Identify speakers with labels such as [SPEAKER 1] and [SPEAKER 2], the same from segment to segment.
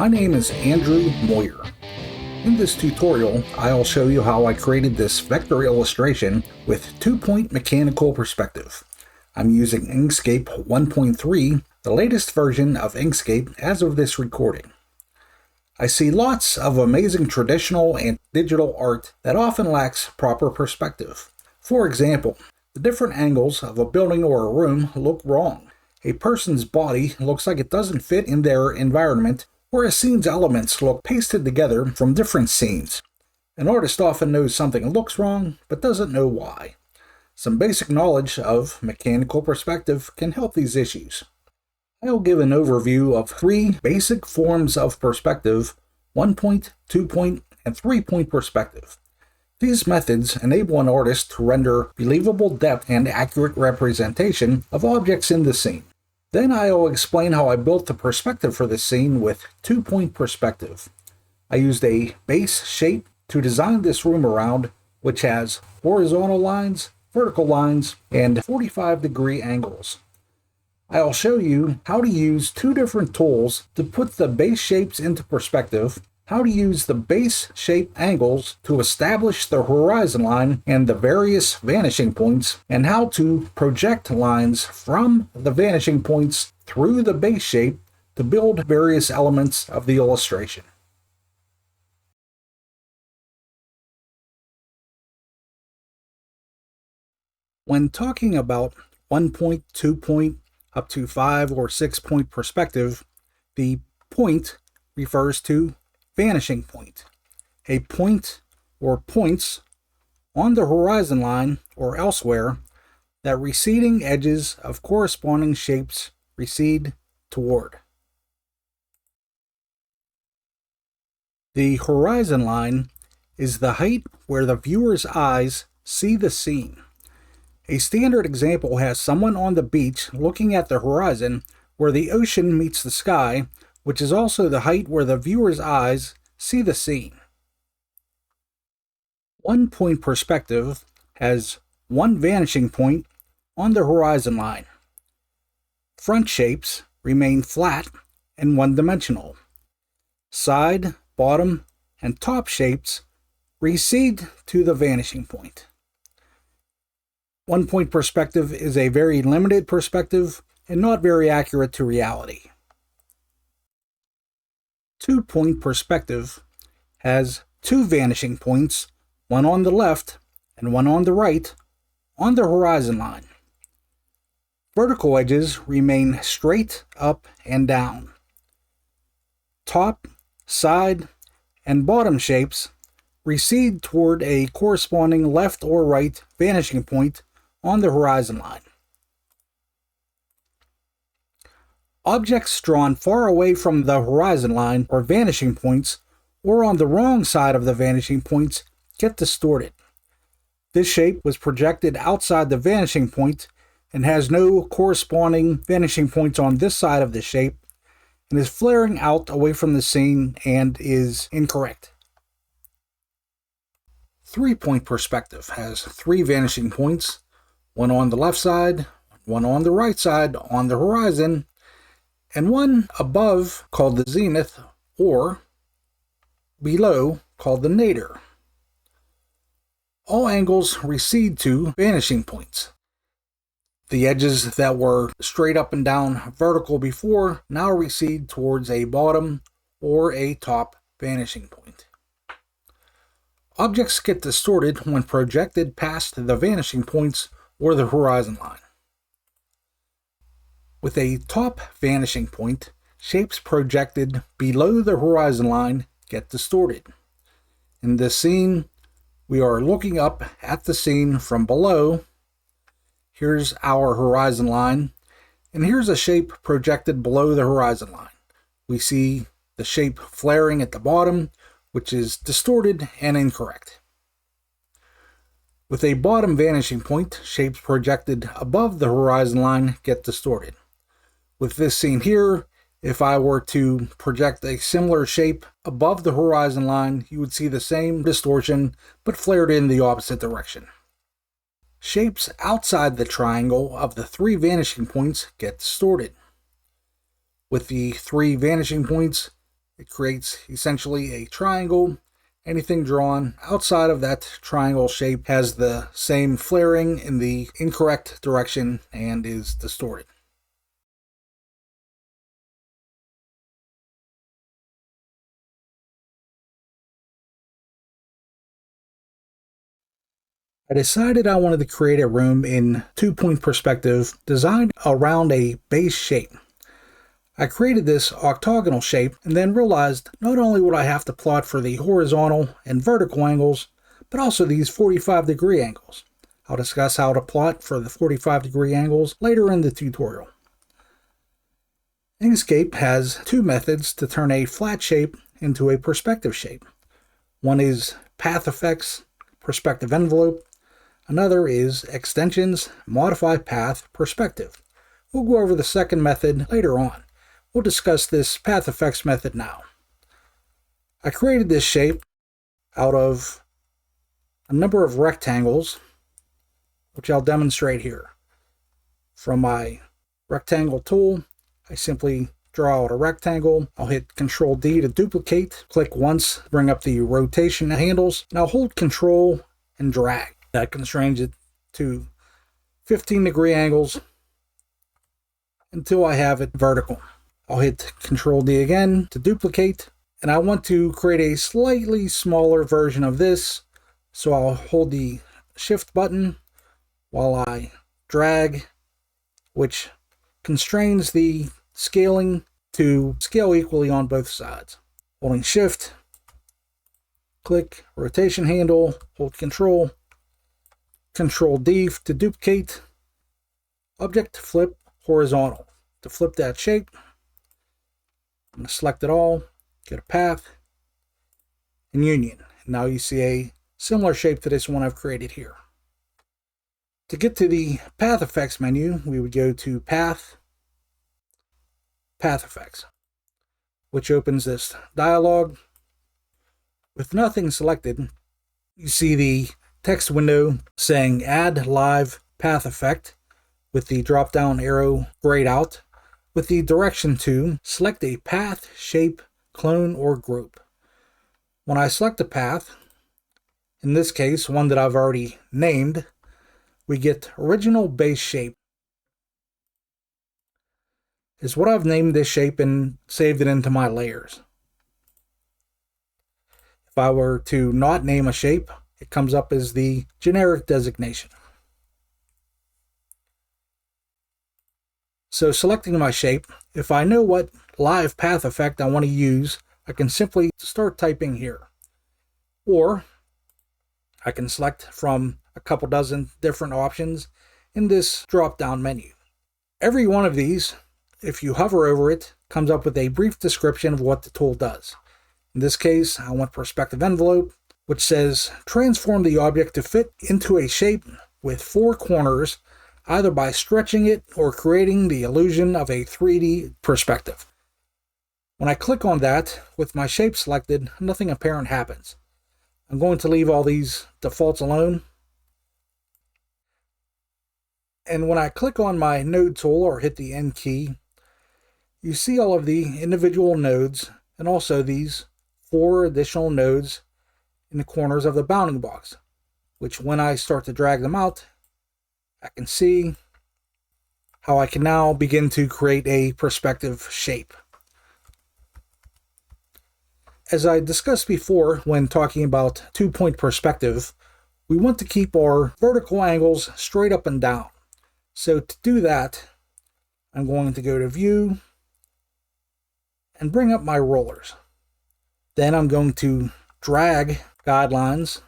[SPEAKER 1] My name is Andrew Moyer. In this tutorial, I'll show you how I created this vector illustration with two-point mechanical perspective. I'm using Inkscape 1.3, the latest version of Inkscape as of this recording. I see lots of amazing traditional and digital art that often lacks proper perspective. For example, the different angles of a building or a room look wrong. A person's body looks like it doesn't fit in their environment, or a scene's elements look pasted together from different scenes. An artist often knows something looks wrong, but doesn't know why. Some basic knowledge of mechanical perspective can help these issues. I'll give an overview of three basic forms of perspective: 1-point, 2-point, and 3-point perspective. These methods enable an artist to render believable depth and accurate representation of objects in the scene. Then I'll explain how I built the perspective for this scene with 2-point perspective. I used a base shape to design this room around, which has horizontal lines, vertical lines, and 45-degree angles. I'll show you how to use two different tools to put the base shapes into perspective, how to use the base shape angles to establish the horizon line and the various vanishing points, and how to project lines from the vanishing points through the base shape to build various elements of the illustration. When talking about 1-point, 2-point, up to 5 or 6-point perspective, the point refers to vanishing point. A point or points on the horizon line or elsewhere that receding edges of corresponding shapes recede toward. The horizon line is the height where the viewer's eyes see the scene. A standard example has someone on the beach looking at the horizon where the ocean meets the sky, which is also the height where the viewer's eyes see the scene. 1-point perspective has one vanishing point on the horizon line. Front shapes remain flat and one-dimensional. Side, bottom, and top shapes recede to the vanishing point. 1-point perspective is a very limited perspective and not very accurate to reality. 2-point perspective has two vanishing points, one on the left and one on the right, on the horizon line. Vertical edges remain straight up and down. Top, side, and bottom shapes recede toward a corresponding left or right vanishing point on the horizon line. Objects drawn far away from the horizon line or vanishing points, or on the wrong side of the vanishing points, get distorted. This shape was projected outside the vanishing point and has no corresponding vanishing points on this side of the shape, and is flaring out away from the scene and is incorrect. 3-point perspective has three vanishing points, one on the left side, one on the right side on the horizon, and one above called the zenith, or below called the nadir. All angles recede to vanishing points. The edges that were straight up and down vertical before now recede towards a bottom or a top vanishing point. Objects get distorted when projected past the vanishing points or the horizon line. With a top vanishing point, shapes projected below the horizon line get distorted. In this scene, we are looking up at the scene from below. Here's our horizon line, and here's a shape projected below the horizon line. We see the shape flaring at the bottom, which is distorted and incorrect. With a bottom vanishing point, shapes projected above the horizon line get distorted. With this scene here, if I were to project a similar shape above the horizon line, you would see the same distortion, but flared in the opposite direction. Shapes outside the triangle of the three vanishing points get distorted. With the three vanishing points, It creates essentially a triangle. Anything drawn outside of that triangle shape has the same flaring in the incorrect direction and is distorted. I decided I wanted to create a room in two-point perspective designed around a base shape. I created this octagonal shape and then realized not only would I have to plot for the horizontal and vertical angles, but also these 45-degree angles. I'll discuss how to plot for the 45-degree angles later in the tutorial. Inkscape has two methods to turn a flat shape into a perspective shape. One is Path Effects, Perspective Envelope. Another is Extensions, Modify Path, Perspective. We'll go over the second method later on. We'll discuss this Path Effects method now. I created this shape out of a number of rectangles, which I'll demonstrate here. From my rectangle tool, I simply draw out a rectangle. I'll hit Ctrl D to duplicate, click once, bring up the rotation handles, and I'll hold Ctrl and drag. That constrains it to 15-degree angles until I have it vertical. I'll hit Ctrl D again to duplicate, and I want to create a slightly smaller version of this, so I'll hold the Shift button while I drag, which constrains the scaling to scale equally on both sides. Holding Shift, click rotation handle, hold Control, Control D to duplicate, object flip horizontal. To flip that shape, I'm going to select it all, get a path, and union. Now you see a similar shape to this one I've created here. To get to the Path Effects menu, we would go to Path, Path Effects, which opens this dialog. With nothing selected, you see the text window saying Add Live Path Effect with the drop-down arrow grayed out, with the direction to select a path, shape, clone, or group. When I select a path, in this case one that I've already named, we get Original Base Shape. Is what I've named this shape and saved it into my layers. If I were to not name a shape, it comes up as the generic designation. So selecting my shape, if I know what live path effect I want to use, I can simply start typing here. Or I can select from a couple dozen different options in this drop-down menu. Every one of these, if you hover over it, comes up with a brief description of what the tool does. In this case, I want Perspective Envelope, which says transform the object to fit into a shape with four corners, either by stretching it or creating the illusion of a 3D perspective. When I click on that, with my shape selected, nothing apparent happens. I'm going to leave all these defaults alone. And when I click on my node tool or hit the N key, you see all of the individual nodes and also these four additional nodes in the corners of the bounding box, which when I start to drag them out, I can see how I can now begin to create a perspective shape. As I discussed before when talking about two-point perspective, we want to keep our vertical angles straight up and down. So to do that, I'm going to go to View and bring up my rollers. Then I'm going to drag guidelines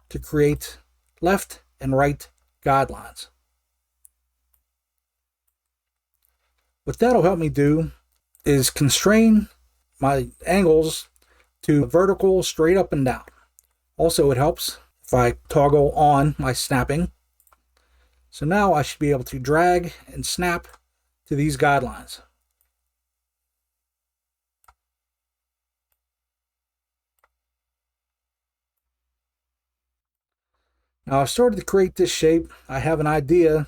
[SPEAKER 1] to create left and right guidelines. What that'll help me do is constrain my angles to vertical, straight up and down. Also, it helps if I toggle on my snapping. So now I should be able to drag and snap to these guidelines. Now I've started to create this shape. I have an idea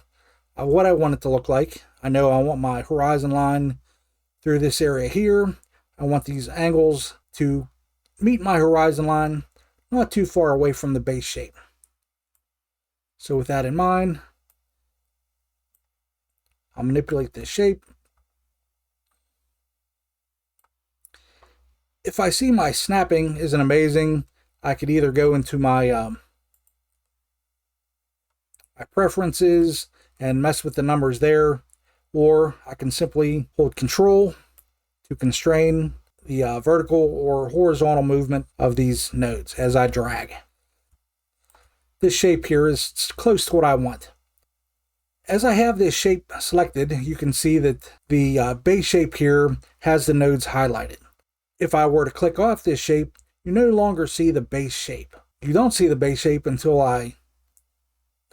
[SPEAKER 1] of what I want it to look like. I know I want my horizon line through this area here. I want these angles to meet my horizon line, not too far away from the base shape. So with that in mind, I'll manipulate this shape. If I see my snapping isn't amazing, I could either go into my preferences and mess with the numbers there, or I can simply hold Control to constrain the vertical or horizontal movement of these nodes as I drag. This shape here is close to what I want. As I have this shape selected, you can see that the base shape here has the nodes highlighted. If I were to click off this shape, you no longer see the base shape. You don't see the base shape until I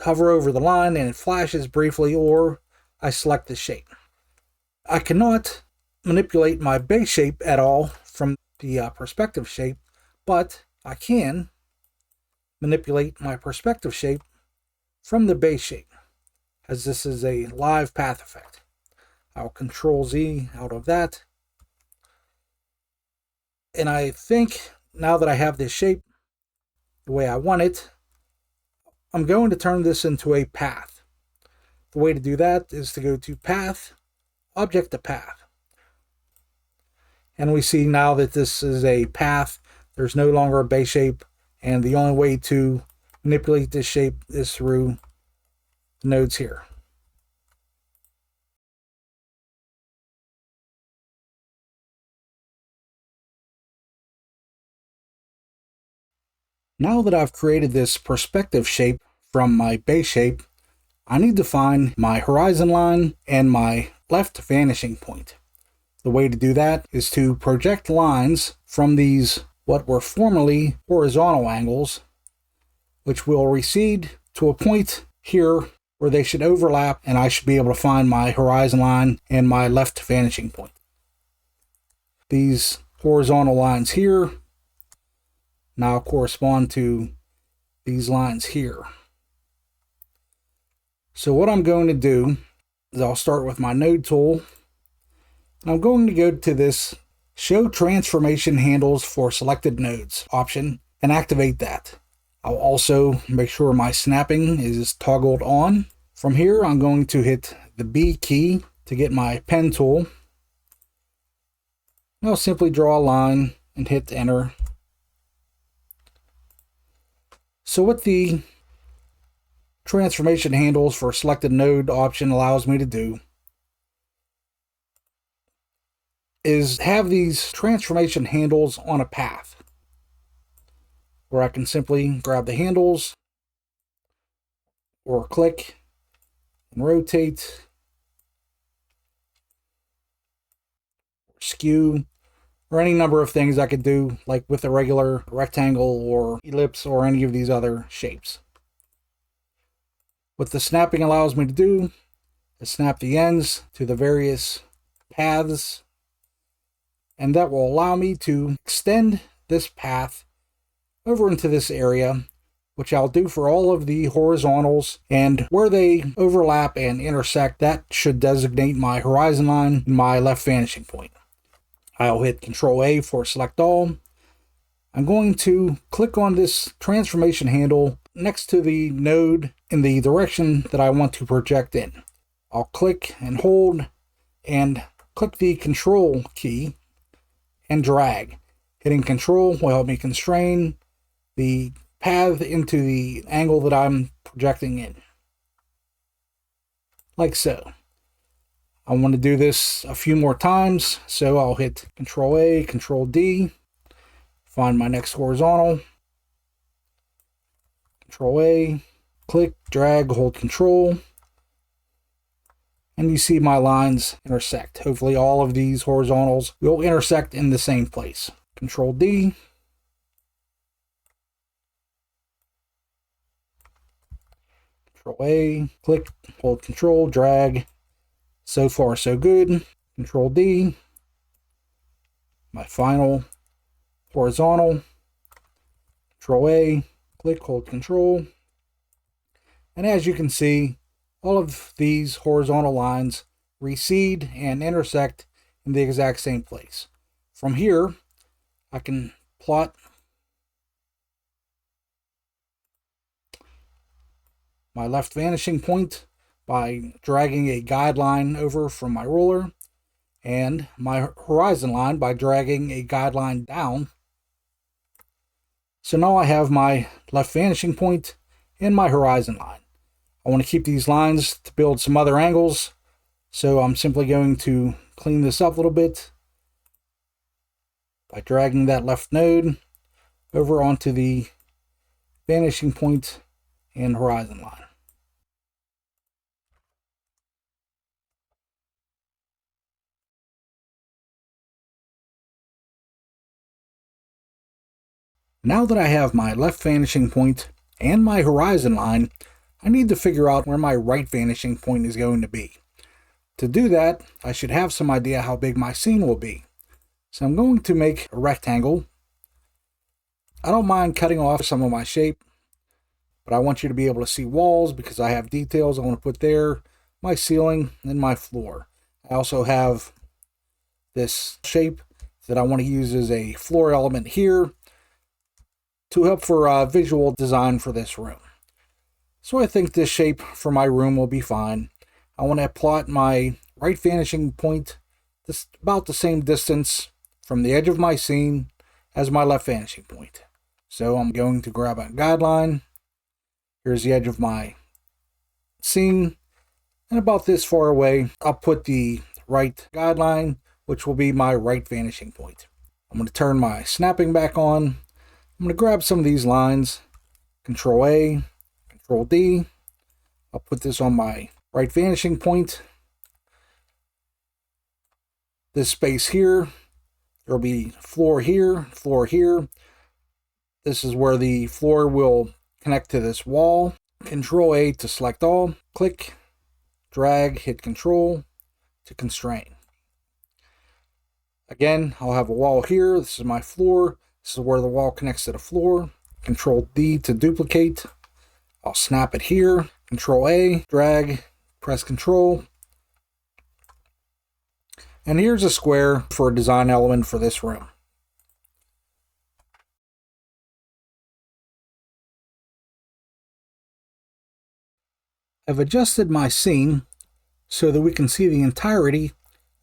[SPEAKER 1] hover over the line and it flashes briefly, or I select the shape. I cannot manipulate my base shape at all from the perspective shape, but I can manipulate my perspective shape from the base shape, as this is a live path effect. I'll Control Z out of that. And I think now that I have this shape the way I want it, I'm going to turn this into a path. The way to do that is to go to Path, Object to Path. And we see now that this is a path. There's no longer a base shape, and the only way to manipulate this shape is through the nodes here. Now that I've created this perspective shape from my base shape, I need to find my horizon line and my left vanishing point. The way to do that is to project lines from these what were formerly horizontal angles, which will recede to a point here where they should overlap, and I should be able to find my horizon line and my left vanishing point. These horizontal lines here now correspond to these lines here. So what I'm going to do is I'll start with my node tool. And I'm going to go to this Show Transformation Handles for Selected Nodes option and activate that. I'll also make sure my snapping is toggled on. From here, I'm going to hit the B key to get my pen tool. And I'll simply draw a line and hit enter. So what the transformation handles for selected node option allows me to do is have these transformation handles on a path where I can simply grab the handles or click and rotate or skew, or any number of things I could do, like with a regular rectangle or ellipse or any of these other shapes. What the snapping allows me to do is snap the ends to the various paths, and that will allow me to extend this path over into this area, which I'll do for all of the horizontals, and where they overlap and intersect, that should designate my horizon line and my left vanishing point. I'll hit Control A for select all. I'm going to click on this transformation handle next to the node in the direction that I want to project in. I'll click and hold and click the Control key and drag. Hitting Control will help me constrain the path into the angle that I'm projecting in, like so. I want to do this a few more times, so I'll hit Control A, Control D, find my next horizontal, Control A, click, drag, hold Control, and you see my lines intersect. Hopefully all of these horizontals will intersect in the same place. Control D, Control A, click, hold Control, drag. So far, so good. Control D. My final horizontal. Control A, click, hold Control. And as you can see, all of these horizontal lines recede and intersect in the exact same place. From here, I can plot my left vanishing point by dragging a guideline over from my ruler, and my horizon line by dragging a guideline down. So now I have my left vanishing point and my horizon line. I want to keep these lines to build some other angles, so I'm simply going to clean this up a little bit by dragging that left node over onto the vanishing point and horizon line. Now that I have my left vanishing point and my horizon line, I need to figure out where my right vanishing point is going to be. To do that, I should have some idea how big my scene will be. So I'm going to make a rectangle. I don't mind cutting off some of my shape, but I want you to be able to see walls because I have details I want to put there, my ceiling, and my floor. I also have this shape that I want to use as a floor element here to help for visual design for this room. So I think this shape for my room will be fine. I want to plot my right vanishing point about the same distance from the edge of my scene as my left vanishing point. So I'm going to grab a guideline. Here's the edge of my scene, and about this far away, I'll put the right guideline, which will be my right vanishing point. I'm going to turn my snapping back on. I'm going to grab some of these lines, Control A, Control D. I'll put this on my right vanishing point. This space here, there'll be floor here, floor here. This is where the floor will connect to this wall. Control A to select all. Click, drag, hit Control to constrain. Again, I'll have a wall here. This is my floor. This is where the wall connects to the floor. Control D to duplicate. I'll snap it here. Control A, drag, press Control. And here's a square for a design element for this room. I've adjusted my scene so that we can see the entirety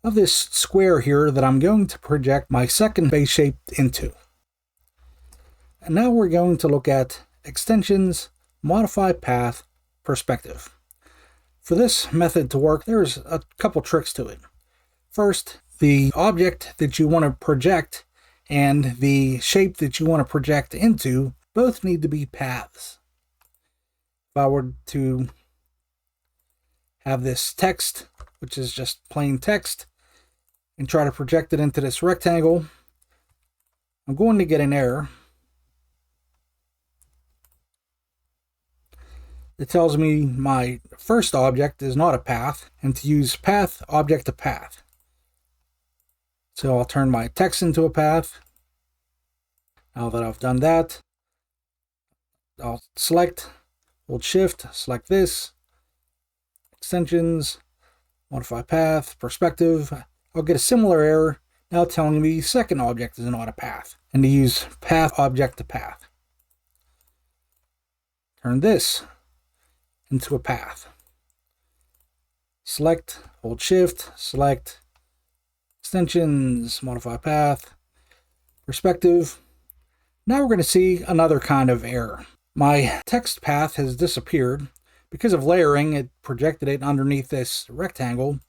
[SPEAKER 1] of this square here that I'm going to project my second base shape into. And now we're going to look at extensions, modify path, perspective. For this method to work, there's a couple tricks to it. First, the object that you want to project and the shape that you want to project into both need to be paths. If I were to have this text, which is just plain text, and try to project it into this rectangle, I'm going to get an error. It tells me my first object is not a path, and to use path object to path. So I'll turn my text into a path. Now that I've done that, I'll select, hold shift, select this, extensions, modify path, perspective. I'll get a similar error now telling me second object is not a path, and to use path object to path. Turn this into a path. Select, hold shift, select, extensions, modify path, perspective. Now we're going to see another kind of error. My text path has disappeared. Because of layering, it projected it underneath this rectangle.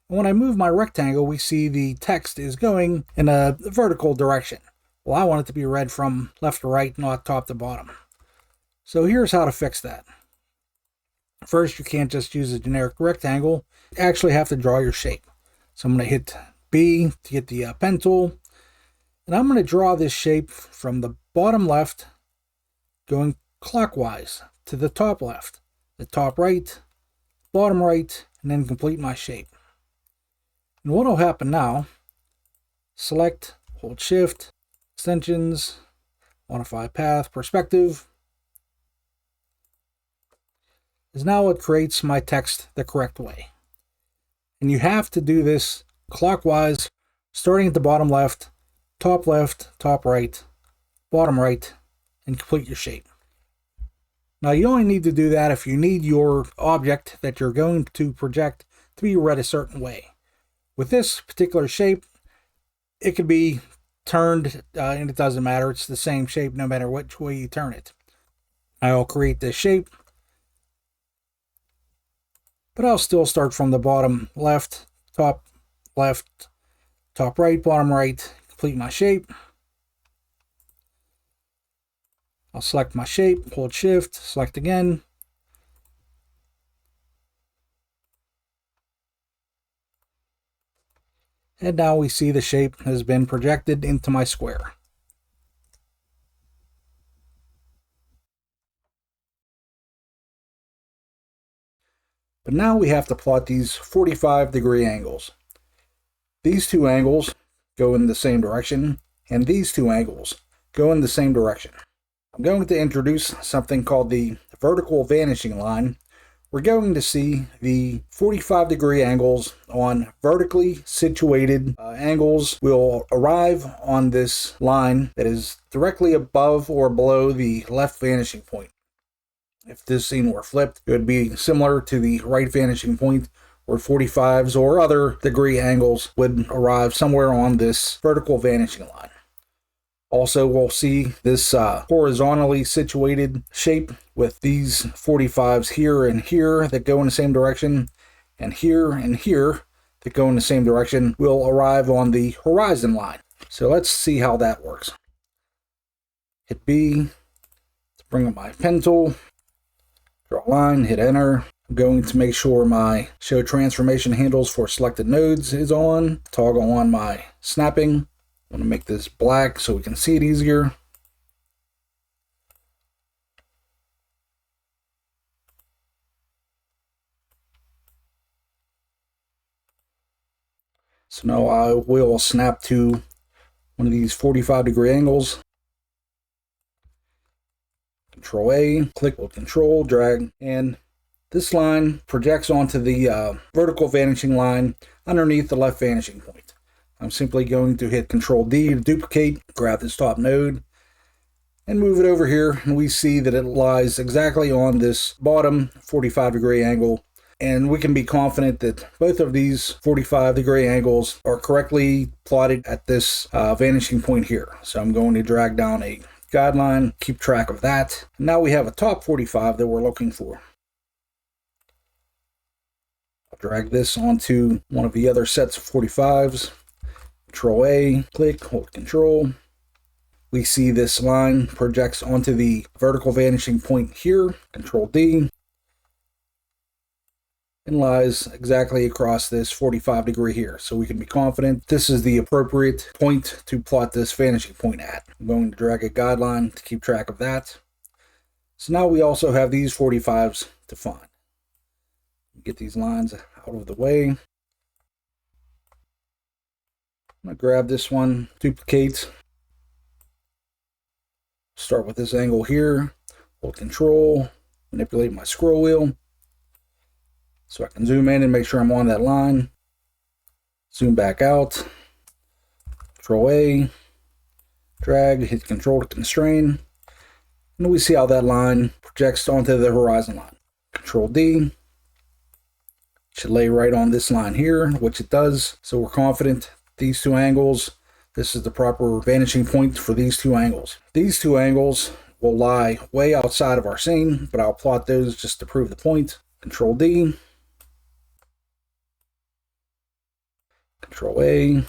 [SPEAKER 1] And when I move my rectangle, we see the text is going in a vertical direction. Well, I want it to be read from left to right, not top to bottom. So here's how to fix that. First, you can't just use a generic rectangle. You actually have to draw your shape. So I'm going to hit B to get the pen tool. And I'm going to draw this shape from the bottom left, going clockwise to the top left, the top right, bottom right, and then complete my shape. And what will happen now, select, hold shift, extensions, modify path, perspective, is now it creates my text the correct way. And you have to do this clockwise starting at the bottom left, top right, bottom right, and complete your shape. Now you only need to do that if you need your object that you're going to project to be read a certain way. With this particular shape, it could be turned and it doesn't matter. It's the same shape no matter which way you turn it. I'll create this shape, but I'll still start from the bottom left, top right, bottom right, complete my shape. I'll select my shape, hold shift, select again. And now we see the shape has been projected into my square. But now we have to plot these 45-degree angles. These two angles go in the same direction, and these two angles go in the same direction. I'm going to introduce something called the vertical vanishing line. We're going to see the 45-degree angles on vertically situated angles will arrive on this line that is directly above or below the left vanishing point. If this scene were flipped, it would be similar to the right vanishing point, where 45s or other degree angles would arrive somewhere on this vertical vanishing line. Also, we'll see this horizontally situated shape with these 45s here and here that go in the same direction, and here that go in the same direction will arrive on the horizon line. So let's see how that works. Hit B to bring up my pen tool, draw a line, hit enter. I'm going to make sure my show transformation handles for selected nodes is on, toggle on my snapping. I'm going to make this black so we can see it easier. So now I will snap to one of these 45-degree angles. Control A, click with Control, drag, and this line projects onto the vertical vanishing line underneath the left vanishing point. I'm simply going to hit Control D to duplicate, grab this top node, and move it over here, and we see that it lies exactly on this bottom 45-degree angle, and we can be confident that both of these 45-degree angles are correctly plotted at this vanishing point here. So I'm going to drag down a guideline, keep track of that. Now we have a top 45 that we're looking for. I'll drag this onto one of the other sets of 45s. Control A, click, hold Control. We see this line projects onto the vertical vanishing point here. Control D. And lies exactly across this 45-degree here. So we can be confident this is the appropriate point to plot this vanishing point at. I'm going to drag a guideline to keep track of that. So now we also have these 45s to find. Get these lines out of the way. I'm going to grab this one, duplicate, start with this angle here, hold Control, manipulate my scroll wheel so I can zoom in and make sure I'm on that line. Zoom back out, Control A, drag, hit Control to constrain, and we see how that line projects onto the horizon line. Control D, should lay right on this line here, which it does, so we're confident these two angles, this is the proper vanishing point for these two angles. These two angles will lie way outside of our scene, but I'll plot those just to prove the point. Control D, Control A,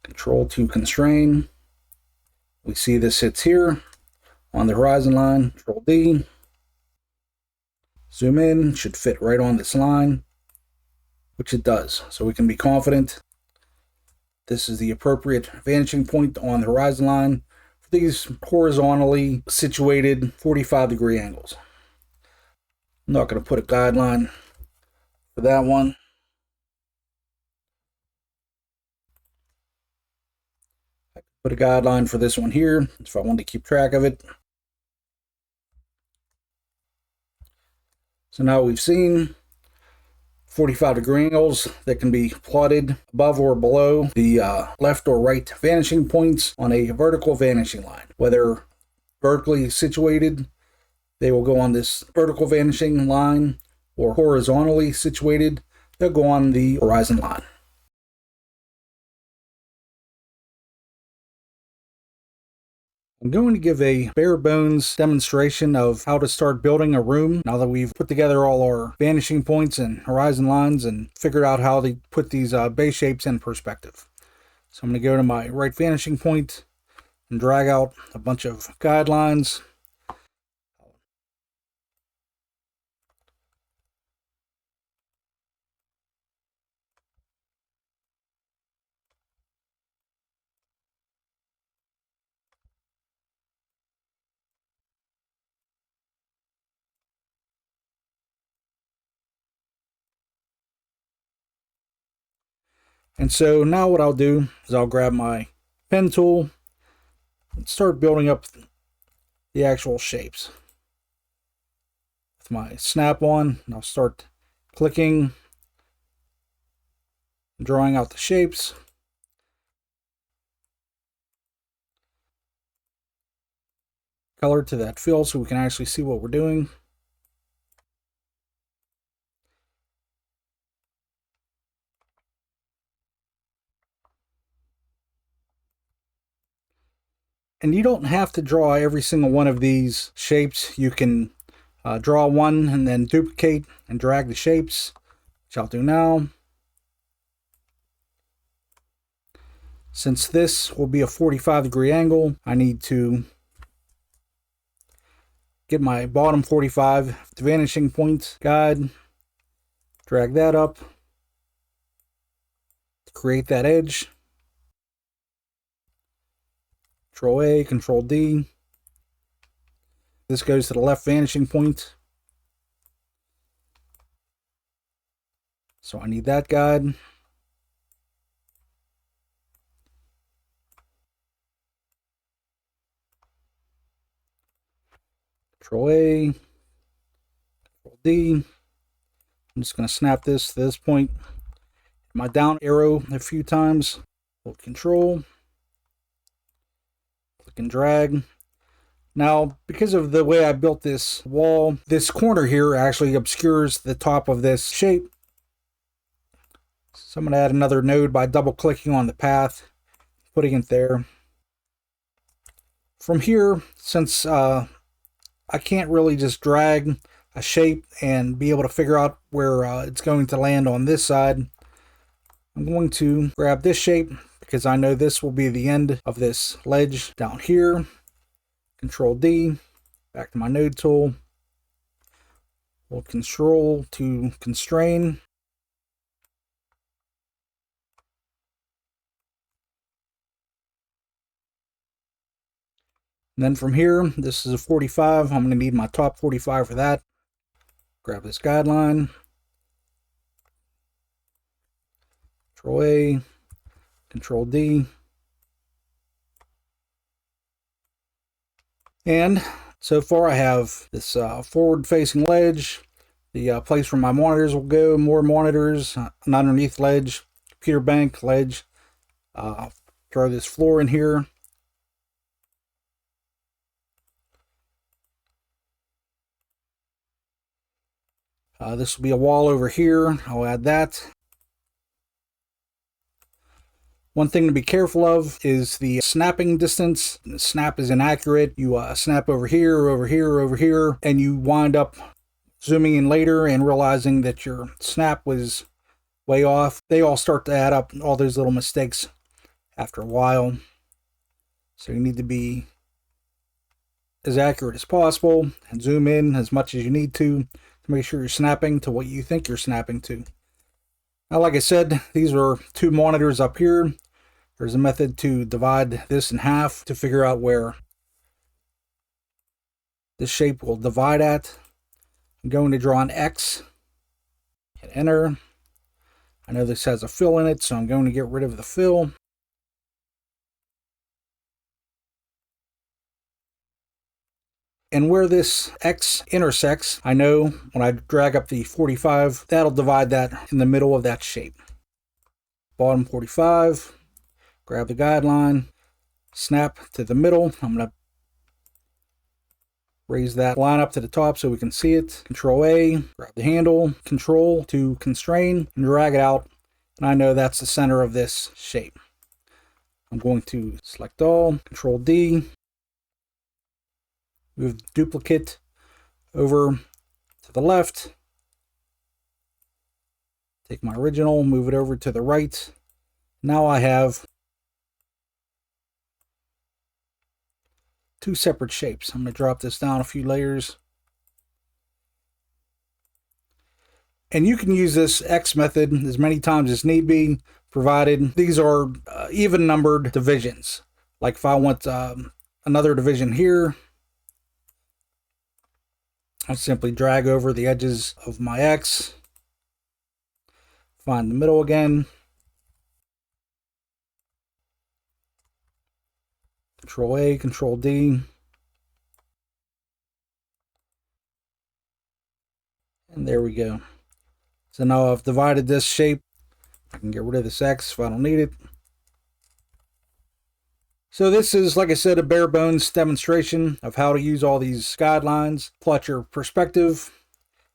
[SPEAKER 1] Control to constrain. We see this hits here on the horizon line. Control D, zoom in, should fit right on this line, which it does. So we can be confident this is the appropriate vanishing point on the horizon line for these horizontally situated 45-degree angles. I'm not going to put a guideline for that one. I can put a guideline for this one here if I want to keep track of it. So now we've seen 45-degree angles that can be plotted above or below the left or right vanishing points on a vertical vanishing line. Whether vertically situated, they will go on this vertical vanishing line, or horizontally situated, they'll go on the horizon line. I'm going to give a bare bones demonstration of how to start building a room now that we've put together all our vanishing points and horizon lines and figured out how to put these base shapes in perspective. So I'm going to go to my right vanishing point and drag out a bunch of guidelines. And so now what I'll do is I'll grab my pen tool and start building up the actual shapes. With my snap on, I'll start clicking, drawing out the shapes. Color to that fill so we can actually see what we're doing. And you don't have to draw every single one of these shapes. You can draw one and then duplicate and drag the shapes, which I'll do now. Since this will be a 45-degree angle, I need to get my bottom 45 the vanishing point guide, drag that up to create that edge. Control A, Control D. This goes to the left vanishing point. So I need that guide. Control A, Control D. I'm just going to snap this to this point. My down arrow a few times. Hold Control. Click and drag. Now, because of the way I built this wall, this corner here actually obscures the top of this shape. So I'm going to add another node by double clicking on the path, putting it there. From here, since I can't really just drag a shape and be able to figure out where it's going to land on this side, I'm going to grab this shape because I know this will be the end of this ledge down here. Control D, back to my node tool. Hold Control to constrain. And then from here, this is a 45. I'm going to need my top 45 for that. Grab this guideline. Control A, Control D. And so far I have this forward-facing ledge, the place where my monitors will go, more monitors, an underneath ledge, computer bank ledge. Throw this floor in here. This will be a wall over here. I'll add that. One thing to be careful of is the snapping distance. The snap is inaccurate. You snap over here, over here, over here, and you wind up zooming in later and realizing that your snap was way off. They all start to add up, all those little mistakes after a while. So you need to be as accurate as possible and zoom in as much as you need to make sure you're snapping to what you think you're snapping to. Now, like I said, these are two monitors up here. There's a method to divide this in half to figure out where this shape will divide at. I'm going to draw an X, hit enter. I know this has a fill in it, so I'm going to get rid of the fill. And where this X intersects, I know when I drag up the 45, that'll divide that in the middle of that shape. Bottom 45, grab the guideline, snap to the middle. I'm going to raise that line up to the top so we can see it. Control A, grab the handle, Control to constrain, and drag it out. And I know that's the center of this shape. I'm going to select all, Control D, move the duplicate over to the left, take my original, move it over to the right. Now I have two separate shapes. I'm going to drop this down a few layers. And you can use this X method as many times as need be, provided these are even numbered divisions. Like if I want another division here, I simply drag over the edges of my X, find the middle again, Control A, Control D, and there we go. So now I've divided this shape. I can get rid of this X if I don't need it. So this is, like I said, a bare bones demonstration of how to use all these guidelines, plot your perspective.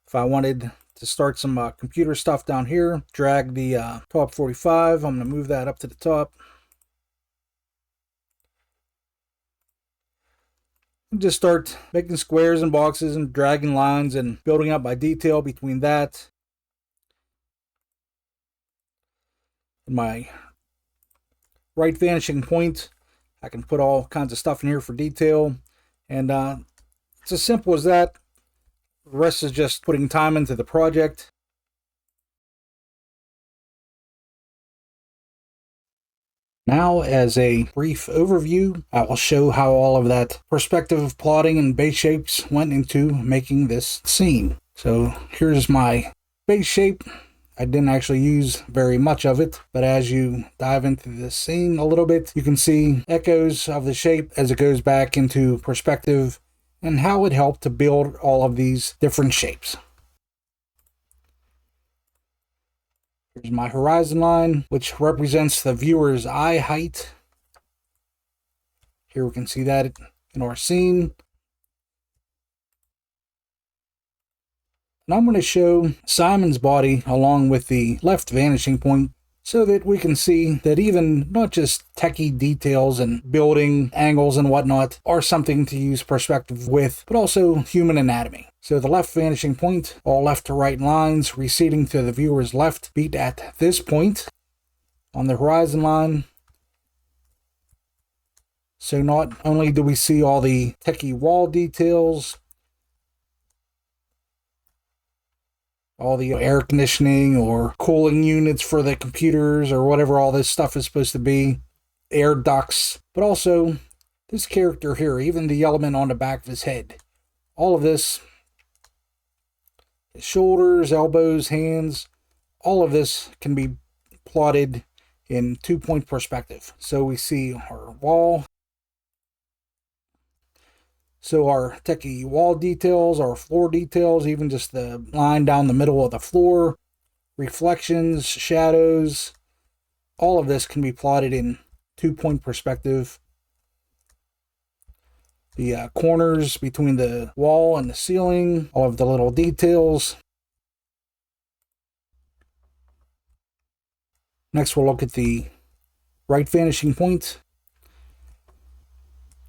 [SPEAKER 1] If I wanted to start some computer stuff down here, drag the top 45. I'm going to move that up to the top. And just start making squares and boxes and dragging lines and building up my detail between that and my right vanishing point. I can put all kinds of stuff in here for detail, and it's as simple as that. The rest is just putting time into the project. Now, as a brief overview, I will show how all of that perspective plotting and base shapes went into making this scene. So here's my base shape. I didn't actually use very much of it, but as you dive into the scene a little bit, you can see echoes of the shape as it goes back into perspective and how it helped to build all of these different shapes. Here's my horizon line, which represents the viewer's eye height. Here we can see that in our scene. And I'm going to show Psimon's body along with the left vanishing point so that we can see that even not just techie details and building angles and whatnot are something to use perspective with, but also human anatomy. So the left vanishing point, all left to right lines receding to the viewer's left beat at this point on the horizon line. So not only do we see all the techie wall details, all the air conditioning or cooling units for the computers or whatever all this stuff is supposed to be, air ducts, but also this character here, even the element on the back of his head. All of this, his shoulders, elbows, hands, all of this can be plotted in 2-point perspective. So we see our wall. So our techie wall details, our floor details, even just the line down the middle of the floor, reflections, shadows, all of this can be plotted in 2-point perspective. The corners between the wall and the ceiling, all of the little details. Next we'll look at the right vanishing point.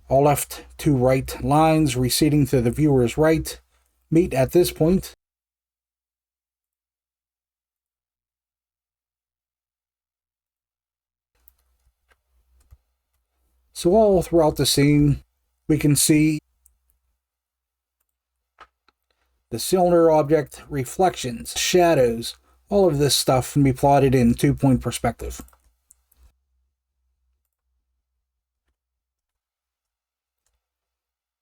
[SPEAKER 1] All left to right lines receding to the viewer's right meet at this point. So all throughout the scene, we can see the cylinder object, reflections, shadows, all of this stuff can be plotted in 2-point perspective.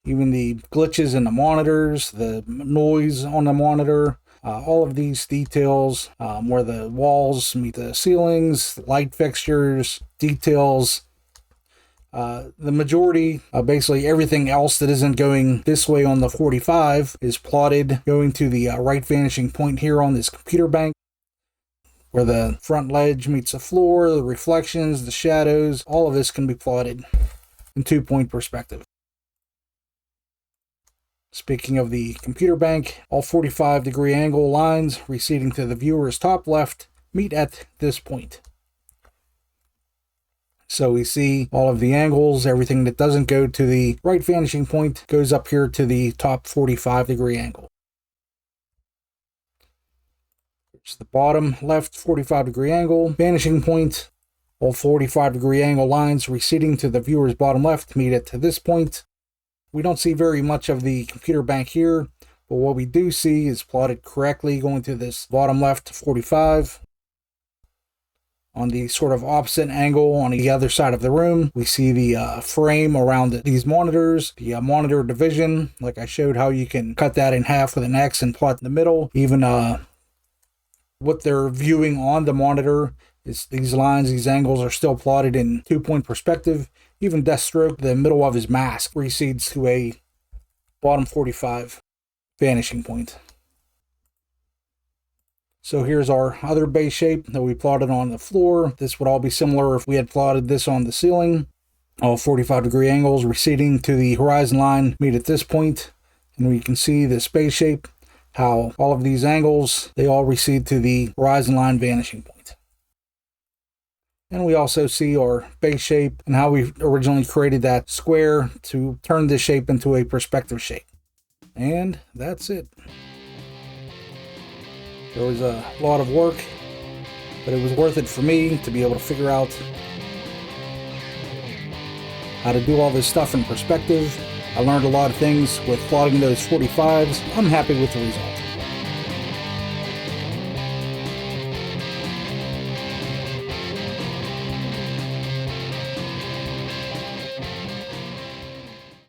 [SPEAKER 1] Even the glitches in the monitors, the noise on the monitor, all of these details, where the walls meet the ceilings, light fixtures, details, The majority, basically everything else that isn't going this way on the 45 is plotted going to the right vanishing point here on this computer bank, where the front ledge meets the floor, the reflections, the shadows, all of this can be plotted in 2-point perspective. Speaking of the computer bank, all 45-degree angle lines receding to the viewer's top left meet at this point. So we see all of the angles, everything that doesn't go to the right vanishing point goes up here to the top 45-degree angle. It's the bottom left 45-degree angle, vanishing point. All 45-degree angle lines receding to the viewer's bottom left meet at this point. We don't see very much of the computer bank here, but what we do see is plotted correctly going to this bottom left 45. On the sort of opposite angle on the other side of the room, we see the frame around these monitors, the monitor division, like I showed how you can cut that in half with an X and plot in the middle. Even what they're viewing on the monitor is these lines, these angles are still plotted in 2-point perspective. Even Deathstroke, the middle of his mask, recedes to a bottom 45 vanishing point. So here's our other base shape that we plotted on the floor. This would all be similar if we had plotted this on the ceiling. All 45-degree angles receding to the horizon line meet at this point. And we can see the base shape, how all of these angles, they all recede to the horizon line vanishing point. And we also see our base shape and how we originally created that square to turn this shape into a perspective shape. And that's it. There was a lot of work, but it was worth it for me to be able to figure out how to do all this stuff in perspective. I learned a lot of things with plotting those 45s. I'm happy with the result.